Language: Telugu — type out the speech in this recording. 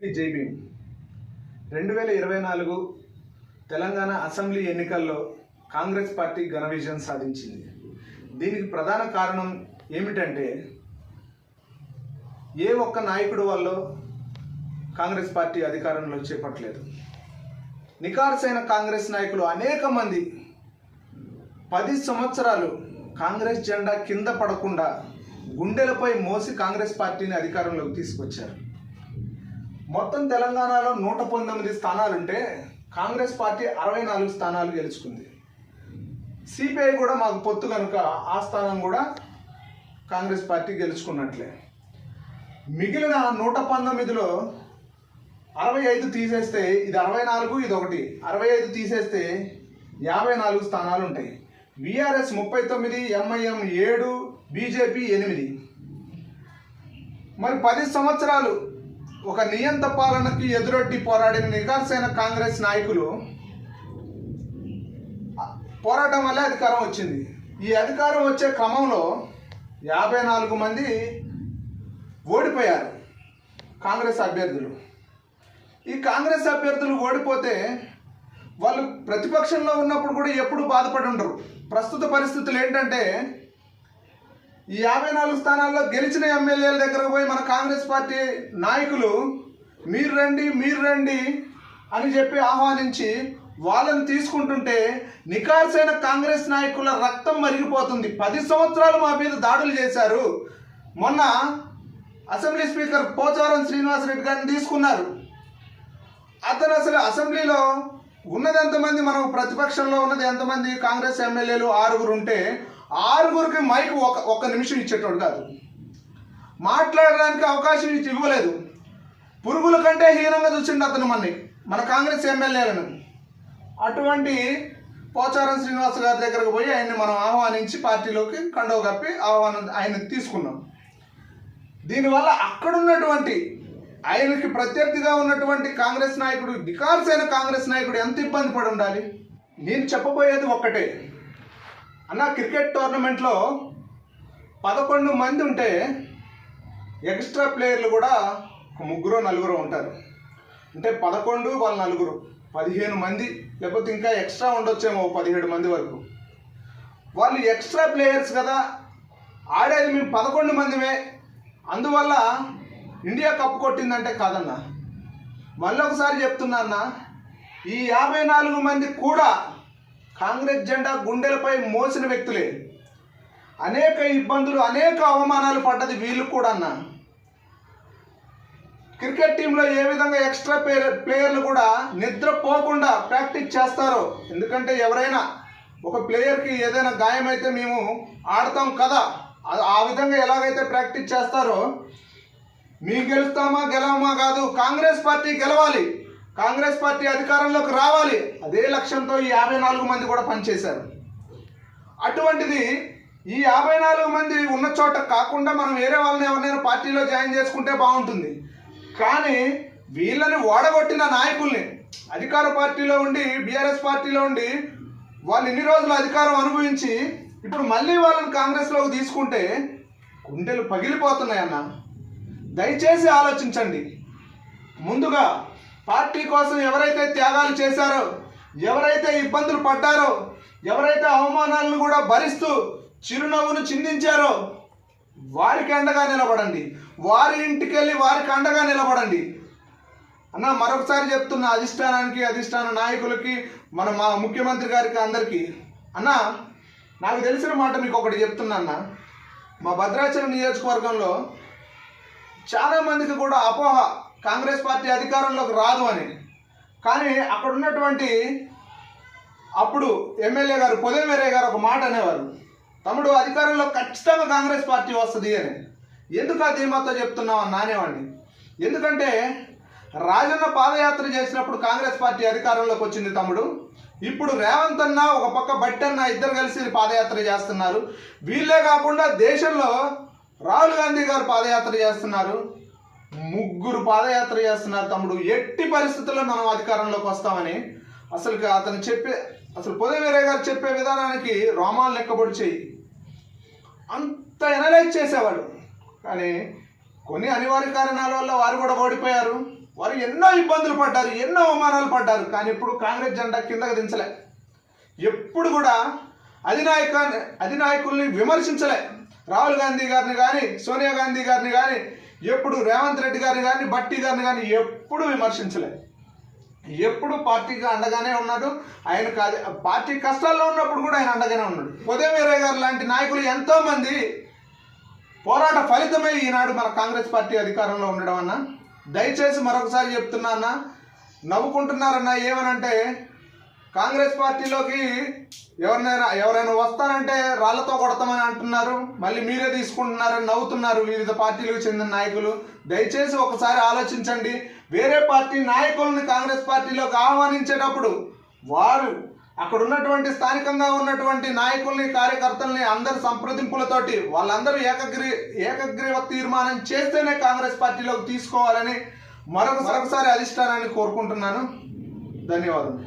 జై భీమ్ 2024 తెలంగాణ అసెంబ్లీ ఎన్నికల్లో కాంగ్రెస్ పార్టీ ఘన విజయం సాధించింది. దీనికి ప్రధాన కారణం ఏమిటంటే ఏ ఒక్క నాయకుడు వల్ల కాంగ్రెస్ పార్టీ అధికారంలో చేపట్టలేదు. నికార్సైన కాంగ్రెస్ నాయకులు అనేక మంది 10 సంవత్సరాలు కాంగ్రెస్ జెండా కింద పడకుండా గుండెలపై మోసి కాంగ్రెస్ పార్టీని అధికారంలోకి తీసుకొచ్చారు. మొత్తం తెలంగాణలో 119 స్థానాలుంటే కాంగ్రెస్ పార్టీ 64 స్థానాలు గెలుచుకుంది. సిపిఐ కూడా మాకు పొత్తు కనుక ఆ స్థానం కూడా కాంగ్రెస్ పార్టీ గెలుచుకున్నట్లే. మిగిలిన 119లో 65 తీసేస్తే ఇది 64, ఇది ఒకటి 65 తీసేస్తే 54 స్థానాలు ఉంటాయి. BRS 39, MIM 7, BJP 8. మరి 10 సంవత్సరాలు ఒక నియంత పాలనకి ఎదురొడ్డి పోరాడిన నికార్సైన కాంగ్రెస్ నాయకులు పోరాటం వల్లే అధికారం వచ్చింది. ఈ అధికారం వచ్చే క్రమంలో 54 మంది ఓడిపోయారు కాంగ్రెస్ అభ్యర్థులు. ఈ కాంగ్రెస్ అభ్యర్థులు ఓడిపోతే వాళ్ళు ప్రతిపక్షంలో ఉన్నప్పుడు కూడా ఎప్పుడు బాధపడి ఉండరు. ప్రస్తుత పరిస్థితులు ఏంటంటే ఈ 54 స్థానాల్లో గెలిచిన ఎమ్మెల్యేల దగ్గరకు పోయి మన కాంగ్రెస్ పార్టీ నాయకులు మీరు రండి అని చెప్పి ఆహ్వానించి వాళ్ళని తీసుకుంటుంటే నికార్సైన కాంగ్రెస్ నాయకుల రక్తం మరిగిపోతుంది. 10 సంవత్సరాలు మా మీద దాడులు చేశారు. మొన్న అసెంబ్లీ స్పీకర్ పోచారం శ్రీనివాసరెడ్డి గారిని తీసుకున్నారు. అతను అసలు అసెంబ్లీలో ఉన్నది ఎంతమంది, మనం ప్రతిపక్షంలో ఉన్నది ఎంతమంది, కాంగ్రెస్ ఎమ్మెల్యేలు 6 ఉంటే 6కి మైక్ ఒక్క నిమిషం ఇచ్చేటోడు కాదు. మాట్లాడడానికి అవకాశం ఇవ్వలేదు. పురుగుల కంటే హీనంగా చూసిండు అతను మన కాంగ్రెస్ ఎమ్మెల్యేలను. అటువంటి పోచారం శ్రీనివాస్ గారి దగ్గరకు పోయి ఆయన్ని మనం ఆహ్వానించి పార్టీలోకి కండవ కప్పి ఆయన తీసుకున్నాం. దీనివల్ల అక్కడున్నటువంటి ఆయనకి ప్రత్యర్థిగా ఉన్నటువంటి కాంగ్రెస్ నాయకుడు, నికార్సైన కాంగ్రెస్ నాయకుడు ఎంత ఇబ్బంది పడి ఉండాలి. నేను చెప్పబోయేది ఒక్కటే అన్న, క్రికెట్ టోర్నమెంట్లో 11 మంది ఉంటే ఎక్స్ట్రా ప్లేయర్లు కూడా 3-4 ఉంటారు. అంటే 11 వాళ్ళు 4 15 మంది, లేకపోతే ఇంకా ఎక్స్ట్రా ఉండొచ్చేమో 17 మంది వరకు. వాళ్ళు ఎక్స్ట్రా ప్లేయర్స్ కదా, ఆడేది మేము 11 మందిమే. అందువల్ల ఇండియా కప్ కొట్టిందంటే కాదన్నా. మళ్ళీ ఒకసారి చెప్తున్నా అన్న, ఈ 54 మంది కూడా కాంగ్రెస్ జెండా గుండెలపై మోసిన వ్యక్తులే. అనేక ఇబ్బందులు, అనేక అవమానాలు పడ్డది వీళ్ళు కూడా అన్న. క్రికెట్ టీంలో ఏ విధంగా ఎక్స్ట్రా ప్లేయర్లు కూడా నిద్రపోకుండా ప్రాక్టీస్ చేస్తారో, ఎందుకంటే ఎవరైనా ఒక ప్లేయర్కి ఏదైనా గాయమైతే మేము ఆడతాం కదా, ఆ విధంగా ఎలాగైతే ప్రాక్టీస్ చేస్తారో, మేము గెలుస్తామా గెలవమా కాదు, కాంగ్రెస్ పార్టీ గెలవాలి, కాంగ్రెస్ పార్టీ అధికారంలోకి రావాలి, అదే లక్ష్యంతో ఈ 54 మంది కూడా పనిచేశారు. అటువంటిది ఈ 54 మంది ఉన్న చోట కాకుండా మనం వేరే వాళ్ళని ఎవరినైనా పార్టీలో జాయిన్ చేసుకుంటే బాగుంటుంది. కానీ వీళ్ళని ఓడగొట్టిన నాయకుల్ని అధికార పార్టీలో ఉండి, బీఆర్ఎస్ పార్టీలో ఉండి వాళ్ళు ఇన్ని రోజులు అధికారం అనుభవించి ఇప్పుడు మళ్ళీ వాళ్ళని కాంగ్రెస్లోకి తీసుకుంటే గుండెలు పగిలిపోతున్నాయన్న. దయచేసి ఆలోచించండి. ముందుగా పార్టీ కోసం ఎవరైతే త్యాగాలు చేశారో, ఎవరైతే ఇబ్బందులు పడ్డారో, ఎవరైతే అవమానాలను కూడా భరిస్తూ చిరునవ్వును చిందించారో వారికి అండగా నిలబడండి. వారి ఇంటికి వెళ్ళి వారికి అండగా నిలబడండి అన్న. మరొకసారి చెప్తున్న అధిష్టాన నాయకులకి, మా ముఖ్యమంత్రి గారికి, అందరికీ అన్న, నాకు తెలిసిన మాట మీకు ఒకటి చెప్తున్నా అన్న. మా భద్రాచలం నియోజకవర్గంలో చాలామందికి కూడా అపోహ కాంగ్రెస్ పార్టీ అధికారంలోకి రాదు అని. కానీ అక్కడ ఉన్నటువంటి అప్పుడు ఎమ్మెల్యే గారు పొదమేరయ్య గారు ఒక మాట అనేవారు, తమ్ముడు అధికారంలో ఖచ్చితంగా కాంగ్రెస్ పార్టీ వస్తుంది అని. ఎందుకు ఆ ధీమాతో చెప్తున్నావు అని నానేవాడిని. ఎందుకంటే రాజన్న పాదయాత్ర చేసినప్పుడు కాంగ్రెస్ పార్టీ అధికారంలోకి వచ్చింది తమ్ముడు. ఇప్పుడు రేవంత్ అన్న, ఒక పక్క బట్టి అన్న, ఇద్దరు కలిసి పాదయాత్ర చేస్తున్నారు. వీళ్ళే కాకుండా దేశంలో రాహుల్ గాంధీ గారు పాదయాత్ర చేస్తున్నారు. 3 పాదయాత్ర చేస్తున్నారు తమ్ముడు. ఎట్టి పరిస్థితుల్లో మనం అధికారంలోకి వస్తామని అసలు పొదమేరయ్య గారు చెప్పే విధానానికి రోమాలు లెక్కబడి చేయి అంత ఎనలైజ్ చేసేవాడు. కానీ కొన్ని అనివార్య కారణాల వల్ల వారు కూడా ఓడిపోయారు. వారు ఎన్నో ఇబ్బందులు పడ్డారు, ఎన్నో అవమానాలు పడ్డారు. కానీ ఇప్పుడు కాంగ్రెస్ జెండా కిందకు దించలే. ఎప్పుడు కూడా అధినాయకుల్ని విమర్శించలే. రాహుల్ గాంధీ గారిని కానీ, సోనియా గాంధీ గారిని కానీ, ఎప్పుడు రేవంత్ రెడ్డి గారిని కానీ, భట్టి గారిని కానీ ఎప్పుడు విమర్శించలే. ఎప్పుడు పార్టీకి అండగానే ఉన్నాడు. ఆయన పార్టీ కష్టాల్లో ఉన్నప్పుడు కూడా ఆయన అండగానే ఉన్నాడు. ఉదయం వీరయ్య గారు లాంటి నాయకులు ఎంతోమంది పోరాట ఫలితమే ఈనాడు మన కాంగ్రెస్ పార్టీ అధికారంలో ఉండడం అన్న. దయచేసి మరొకసారి చెప్తున్నా అన్న, నవ్వుకుంటున్నారన్న. ఏమనంటే కాంగ్రెస్ పార్టీలోకి ఎవరైనా వస్తానంటే రాళ్లతో కొడతామని అంటున్నారు, మళ్ళీ మీరే తీసుకుంటున్నారని నవ్వుతున్నారు వివిధ పార్టీలకు చెందిన నాయకులు. దయచేసి ఒకసారి ఆలోచించండి. వేరే పార్టీ నాయకులను కాంగ్రెస్ పార్టీలోకి ఆహ్వానించేటప్పుడు వారు అక్కడ ఉన్నటువంటి స్థానికంగా ఉన్నటువంటి నాయకుల్ని, కార్యకర్తల్ని అందరి సంప్రదింపులతోటి వాళ్ళందరూ ఏకగ్రీవ తీర్మానం చేస్తేనే కాంగ్రెస్ పార్టీలోకి తీసుకోవాలని మరొకసారి అధిష్టానాన్ని కోరుకుంటున్నాను. ధన్యవాదాలు.